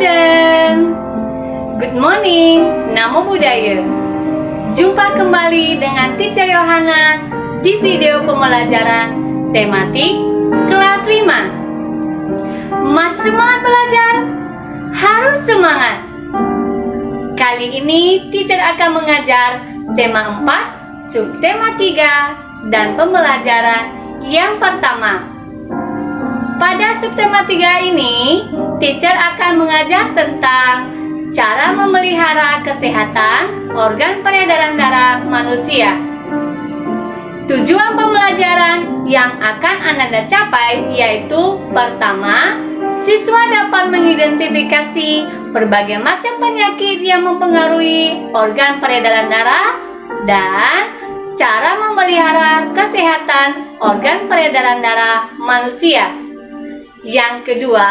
student. Good morning, Namo Buddhaya. Jumpa kembali dengan Teacher Yohana di video pembelajaran tematik kelas 5. Masih semangat belajar? Harus semangat. Kali ini Teacher akan mengajar tema 4, subtema 3, dan pembelajaran yang pertama. Pada subtema 3 ini, Teacher akan mengajar tentang cara memelihara kesehatan organ peredaran darah manusia. Tujuan pembelajaran yang akan Anda capai yaitu pertama, siswa dapat mengidentifikasi berbagai macam penyakit yang mempengaruhi organ peredaran darah dan cara memelihara kesehatan organ peredaran darah manusia. Yang kedua,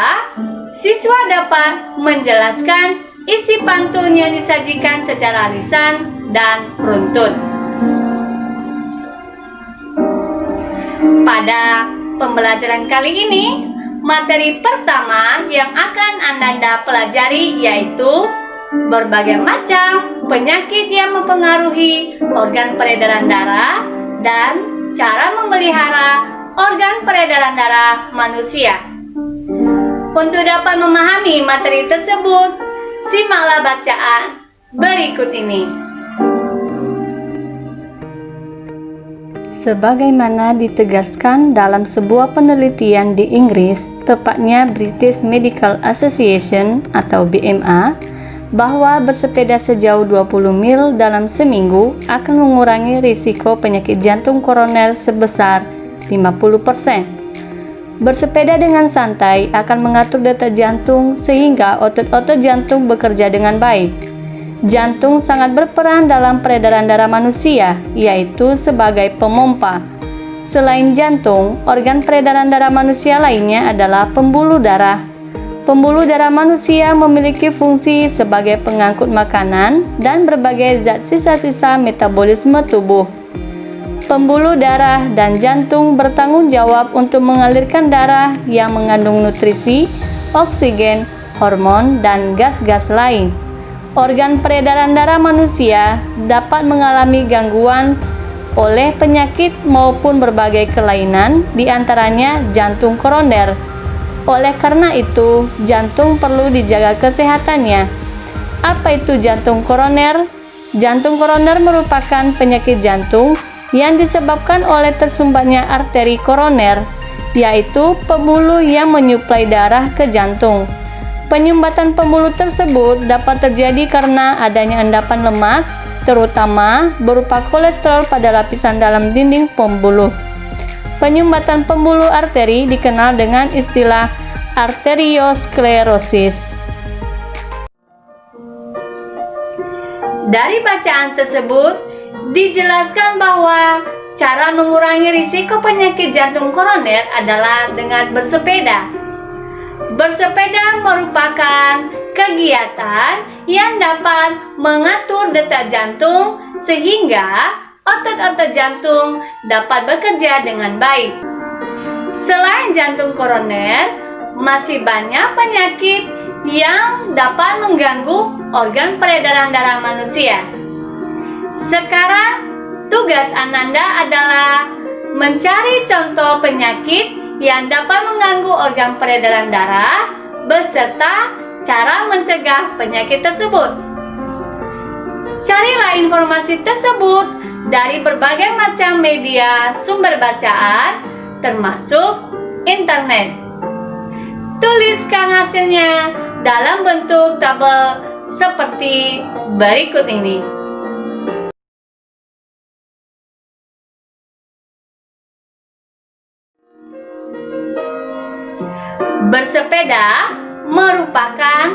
siswa dapat menjelaskan isi pantun yang disajikan secara lisan dan runtut. Pada pembelajaran kali ini, materi pertama yang akan Anda pelajari yaitu berbagai macam penyakit yang mempengaruhi organ peredaran darah dan cara memelihara organ peredaran darah manusia. Untuk dapat memahami materi tersebut, simaklah bacaan berikut ini. Sebagaimana ditegaskan dalam sebuah penelitian di Inggris, tepatnya British Medical Association atau BMA, bahwa bersepeda sejauh 20 mil dalam seminggu akan mengurangi risiko penyakit jantung koroner sebesar 50%. Bersepeda dengan santai akan mengatur detak jantung sehingga otot-otot jantung bekerja dengan baik. Jantung sangat berperan dalam peredaran darah manusia, yaitu sebagai pemompa. Selain jantung, organ peredaran darah manusia lainnya adalah pembuluh darah. Pembuluh darah manusia memiliki fungsi sebagai pengangkut makanan dan berbagai zat sisa-sisa metabolisme tubuh. Pembuluh darah dan jantung bertanggung jawab untuk mengalirkan darah yang mengandung nutrisi, oksigen, hormon, dan gas-gas lain. Organ peredaran darah manusia dapat mengalami gangguan oleh penyakit maupun berbagai kelainan, di antaranya jantung koroner. Oleh karena itu, jantung perlu dijaga kesehatannya. Apa itu jantung koroner? Jantung koroner merupakan penyakit jantung yang disebabkan oleh tersumbatnya arteri koroner, yaitu pembuluh yang menyuplai darah ke jantung. Penyumbatan pembuluh tersebut dapat terjadi karena adanya endapan lemak, terutama berupa kolesterol pada lapisan dalam dinding pembuluh. Penyumbatan pembuluh arteri dikenal dengan istilah arteriosklerosis. Dari bacaan tersebut, dijelaskan bahwa cara mengurangi risiko penyakit jantung koroner adalah dengan bersepeda. Bersepeda merupakan kegiatan yang dapat mengatur detak jantung sehingga otot-otot jantung dapat bekerja dengan baik. Selain jantung koroner, masih banyak penyakit yang dapat mengganggu organ peredaran darah manusia. Sekarang, tugas Ananda adalah mencari contoh penyakit yang dapat mengganggu organ peredaran darah beserta cara mencegah penyakit tersebut. Carilah informasi tersebut dari berbagai macam media sumber bacaan, termasuk internet. Tuliskan hasilnya dalam bentuk tabel seperti berikut ini. Bersepeda merupakan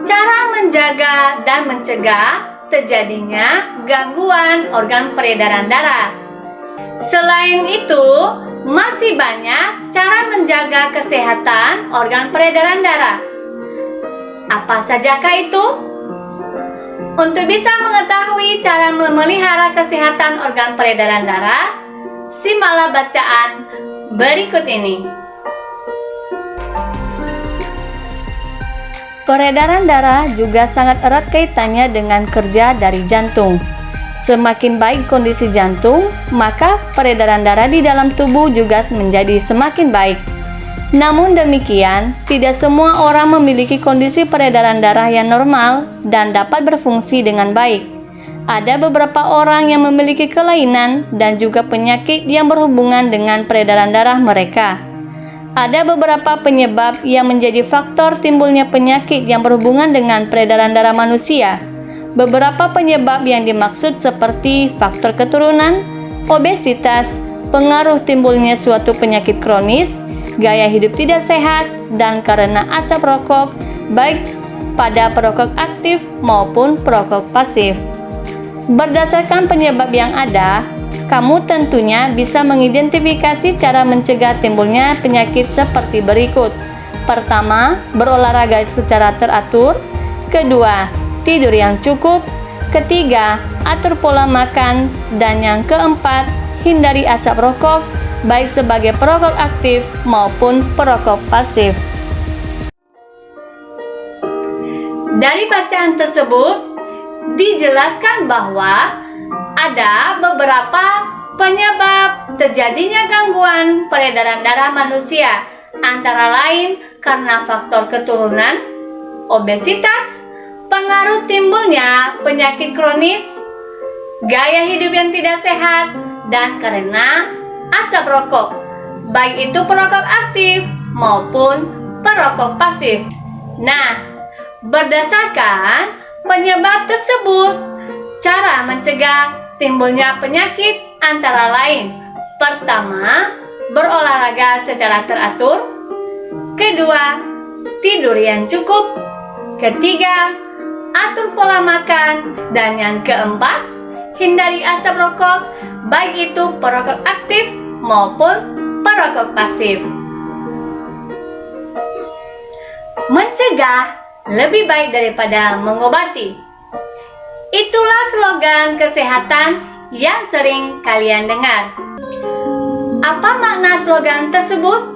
cara menjaga dan mencegah terjadinya gangguan organ peredaran darah. Selain itu, masih banyak cara menjaga kesehatan organ peredaran darah. Apa sajakah itu? Untuk bisa mengetahui cara memelihara kesehatan organ peredaran darah, simaklah bacaan berikut ini. Peredaran darah juga sangat erat kaitannya dengan kerja dari jantung. Semakin baik kondisi jantung, maka peredaran darah di dalam tubuh juga menjadi semakin baik. Namun demikian, tidak semua orang memiliki kondisi peredaran darah yang normal dan dapat berfungsi dengan baik. Ada beberapa orang yang memiliki kelainan dan juga penyakit yang berhubungan dengan peredaran darah mereka. Ada beberapa penyebab yang menjadi faktor timbulnya penyakit yang berhubungan dengan peredaran darah manusia. Beberapa penyebab yang dimaksud seperti faktor keturunan, obesitas, pengaruh timbulnya suatu penyakit kronis, gaya hidup tidak sehat, dan karena asap rokok, baik pada perokok aktif maupun perokok pasif. Berdasarkan penyebab yang ada, kamu tentunya bisa mengidentifikasi cara mencegah timbulnya penyakit seperti berikut. Pertama, berolahraga secara teratur. Kedua, tidur yang cukup. Ketiga, atur pola makan. Dan yang keempat, hindari asap rokok, baik sebagai perokok aktif maupun perokok pasif. Dari bacaan tersebut, dijelaskan bahwa ada beberapa penyebab terjadinya gangguan peredaran darah manusia, antara lain karena faktor keturunan, obesitas, pengaruh timbulnya penyakit kronis, gaya hidup yang tidak sehat, dan karena asap rokok, baik itu perokok aktif maupun perokok pasif. Nah, berdasarkan penyebab tersebut, cara mencegah timbulnya penyakit antara lain: pertama, berolahraga secara teratur. Kedua, tidur yang cukup. Ketiga, atur pola makan. Dan yang keempat, hindari asap rokok, baik itu perokok aktif maupun perokok pasif. Mencegah lebih baik daripada mengobati. Itulah slogan kesehatan yang sering kalian dengar. Apa makna slogan tersebut?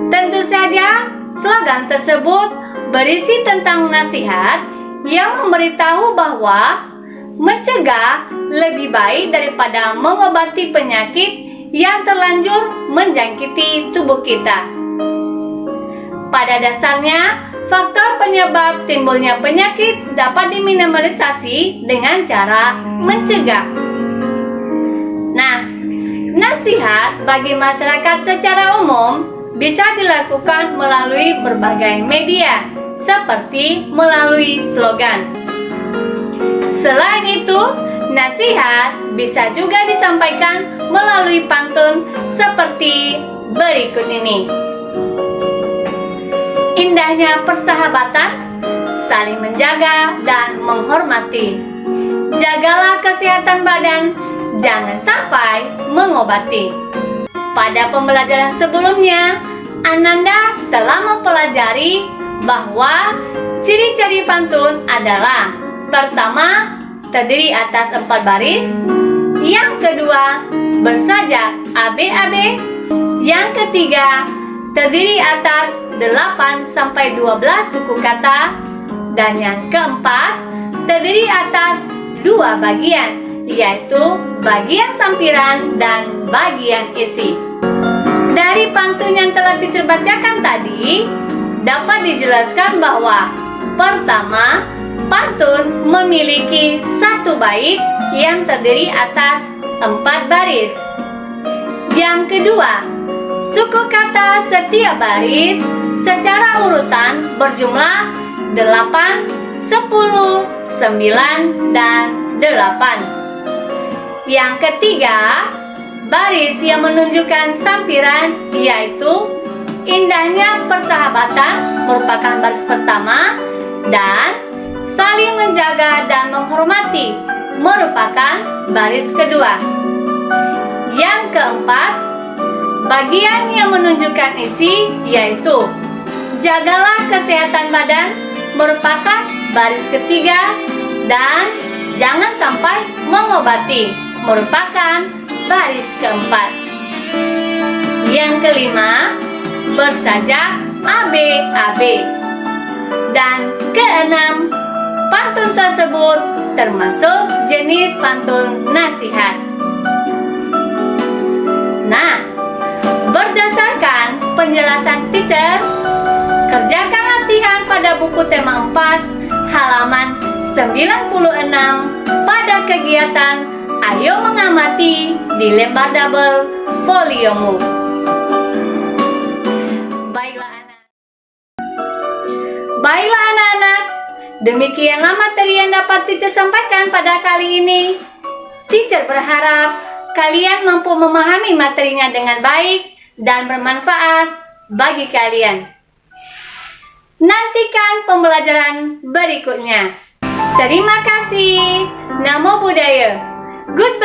Tentu saja, slogan tersebut berisi tentang nasihat yang memberitahu bahwa mencegah lebih baik daripada mengobati penyakit yang terlanjur menjangkiti tubuh kita. Pada dasarnya, faktor penyebab timbulnya penyakit dapat diminimalisasi dengan cara mencegah. Nah, nasihat bagi masyarakat secara umum bisa dilakukan melalui berbagai media, seperti melalui slogan. Selain itu, nasihat bisa juga disampaikan melalui pantun seperti berikut ini. Indahnya persahabatan, saling menjaga dan menghormati. Jagalah kesehatan badan, jangan sampai mengobati. Pada pembelajaran sebelumnya, Ananda telah mempelajari bahwa ciri-ciri pantun adalah: pertama, terdiri atas 4 baris. Yang kedua, bersajak AB-AB. Yang ketiga, terdiri atas 8-12 suku kata. Dan yang keempat, terdiri atas 2 bagian, yaitu bagian sampiran dan bagian isi. Dari pantun yang telah dibacakan tadi, dapat dijelaskan bahwa pertama, pantun memiliki 1 bait yang terdiri atas 4 baris. Yang kedua, suku kata setiap baris secara urutan berjumlah 8, 10, 9, dan 8. Yang ketiga, baris yang menunjukkan sampiran, yaitu indahnya persahabatan merupakan baris pertama, dan saling menjaga dan menghormati merupakan baris kedua. Yang keempat, bagian yang menunjukkan isi, yaitu jagalah kesehatan badan merupakan baris ketiga, dan jangan sampai mengobati merupakan baris keempat. Yang kelima, bersajak AB-AB. Dan keenam, pantun tersebut termasuk jenis pantun nasihat. Nah, berdasarkan penjelasan teacher, kerjakan latihan pada buku tema 4 halaman 96 pada kegiatan Ayo Mengamati di lembar double foliommu. Baiklah anak-anak, demikianlah materi yang dapat teacher sampaikan pada kali ini. Teacher berharap kalian mampu memahami materinya dengan baik dan bermanfaat bagi kalian. Nantikan pembelajaran berikutnya. Terima kasih. Namo Buddhaya. Goodbye.